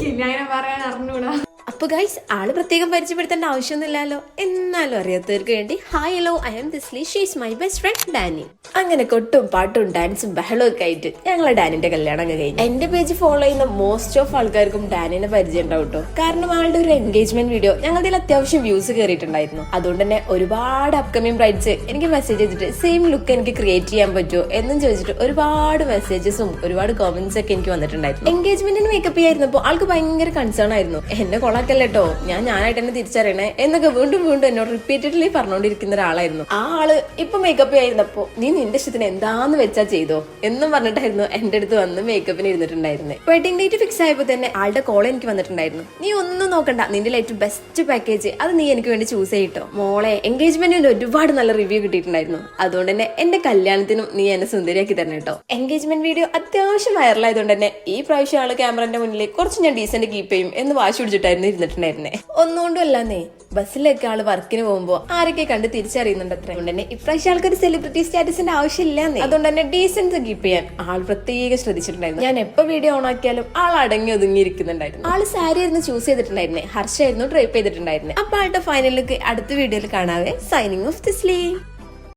ഞാൻ പറയാൻ അറിഞ്ഞൂടാ. അപ്പൊ ഗൈസ് ആള് പ്രത്യേകം പരിചയപ്പെടുത്തേണ്ട ആവശ്യമൊന്നുമില്ലല്ലോ. എന്നാലും അറിയാത്തവർക്ക് വേണ്ടി ഹായ് ഹലോ ഐ ആം ദിസ്ലി, she is my best friend Dani. അങ്ങനെ കൊട്ടും പാട്ടും ഡാൻസും ബഹളവും ഒക്കെ ആയിട്ട് ഞങ്ങളെ ഡാനിന്റെ കല്യാണം ഒക്കെ കഴിഞ്ഞു. എന്റെ പേജ് ഫോളോ ചെയ്യുന്ന മോസ്റ്റ് ഓഫ് ആൾക്കാർക്കും ഡാനിനെ പരിചയം ഉണ്ടാവും കേട്ടോ. കാരണം ആളുടെ ഒരു എൻഗേജ്മെന്റ് വീഡിയോ ഞങ്ങളുടെ അത്യാവശ്യം വ്യൂസ് കയറിയിട്ടുണ്ടായിരുന്നു. അതുകൊണ്ട് തന്നെ ഒരുപാട് അപ്കമിങ് ബ്രൈഡ്സ് എനിക്ക് മെസ്സേജ് ചെയ്തിട്ട് സെയിം ലുക്ക് എനിക്ക് ക്രിയേറ്റ് ചെയ്യാൻ പറ്റുമോ എന്നും ചോദിച്ചിട്ട് ഒരുപാട് മെസ്സേജസും ഒരുപാട് കമന്റ്സ് ഒക്കെ എനിക്ക് വന്നിട്ടുണ്ടായിരുന്നു. എൻഗേജ്മെന്റിന് മേക്കപ്പ് ചെയ്യായിരുന്നപ്പോ ആൾക്ക് ഭയങ്കര കൺസേൺ ആയിരുന്നു. എന്നെ കൊളാക്കല്ലോ, ഞാനായിട്ട് തന്നെ തിരിച്ചറിയണേ എന്നൊക്കെ വീണ്ടും വീണ്ടും എന്നോട് റിപ്പീറ്റഡ്ലി പറഞ്ഞുകൊണ്ടിരിക്കുന്ന ഒരാളായിരുന്നു. ആ ആള് ഇപ്പൊ മേക്കപ്പ് ചെയ്യായിരുന്നപ്പോ നീ നിന്റെ ഇഷ്ടത്തിന് എന്താന്ന് വെച്ചാ ചെയ്തോ എന്നും പറഞ്ഞിട്ടായിരുന്നു എന്റെ അടുത്ത് വന്ന് മേക്കപ്പിന് ഇരുന്നിട്ടുണ്ടായിരുന്നത്. വെഡിങ് ഡേറ്റ് ഫിക്സ് ആയപ്പോ തന്നെ ആളുടെ കോൾ എനിക്ക് വന്നിട്ടുണ്ടായിരുന്നു. നീ ഒന്നും നോക്കണ്ട, നിന്റെ ഏറ്റവും ബെസ്റ്റ് പാക്കേജ് അത് നീ എനിക്ക് വേണ്ടി ചൂസ് ചെയ്തിട്ടോ. മോളെ എൻഗേജ്മെന്റിന് ഒരുപാട് നല്ല റിവ്യൂ കിട്ടിയിട്ടുണ്ടായിരുന്നു. അതുകൊണ്ട് തന്നെ എന്റെ കല്യാണത്തിനും നീ എന്നെ സുന്ദരിയാക്കി തരണം കേട്ടോ. എൻഗേജ്മെന്റ് വീഡിയോ അത്യാവശ്യം വൈറലായതുകൊണ്ട് തന്നെ ഈ പ്രാവശ്യം ആള് ക്യാമറന്റെ മുന്നിൽ കുറച്ച് ഞാൻ ഡീസന്റ് കീപ്പ് ചെയ്യും എന്ന് വാശി പിടിച്ചിട്ടായിരുന്നു ഇരുന്നിട്ടുണ്ടായിരുന്നേ. ഒന്നുകൊണ്ടും അല്ലാന്നേ, ബസ്സിലൊക്കെ ആള് വർക്കിന് പോകുമ്പോ ആരൊക്കെ കണ്ട് തിരിച്ചറിയുന്നുണ്ട്. അത്ര അതുകൊണ്ട് തന്നെ ഇപ്രാവശ്യം ആൾക്കൊരു സെലിബ്രിറ്റി സ്റ്റാറ്റസിന്റെ ആവശ്യമില്ലാന്നേ. അതുകൊണ്ട് തന്നെ ഡീസൻസ് കീപ്പ് ചെയ്യാൻ ആൾ പ്രത്യേകം ശ്രദ്ധിച്ചിട്ടുണ്ടായിരുന്നു. ഞാൻ എപ്പോ വീഡിയോ ഓൺ ആക്കിയാലും ആൾ അടങ്ങി ഒതുങ്ങിയിരിക്കുന്നുണ്ടായിരുന്നു. ആള് സാരി ആയിരുന്നു ചൂസ് ചെയ്തിട്ടുണ്ടായിരുന്നേ, ഹർഷായിരുന്നു ഡ്രൈപ്പ് ചെയ്തിട്ടുണ്ടായിരുന്നത്. അപ്പൊ ആളുടെ ഫൈനൽ ലുക്ക് അടുത്ത വീഡിയോയിൽ കാണാവേ. Signing off ദിസ്ലി.